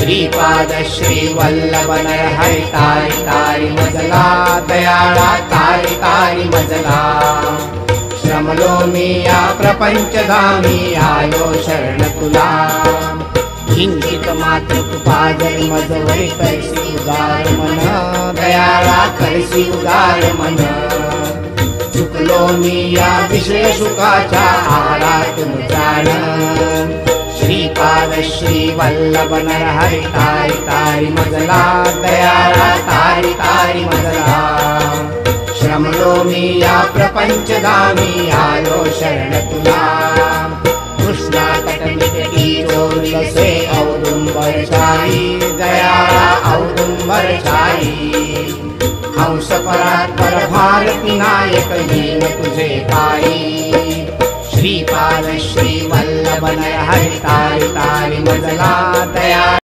श्रीपाद श्री वल्लभ नरहरी तारी तारी मजला दयाळा तारी तारी मजला श्रमलो मी या प्रपंचधामी आयो शरण तुला किंचित मात्र कृपा जरी मजवरी करसी उदार मन दयाळा करसी उदार मन चुकलो मी या विषय सुखाच्या आहारातून जाण श्रीपाद श्री वल्लभ नरहरी तारी तारी मजला दयाळा तारी तारी मजला श्रमलो मी या प्रपंचधामी आलो शरण तुला कृष्णा तटनिके चोरलसे औदुंबरशाही दयाळा औदुंबरशाही हंस परात्पर भारती नायक दीन तुझे पायी श्रीपाद श्री वल्लभ नरहरी तारी तारी मजला दया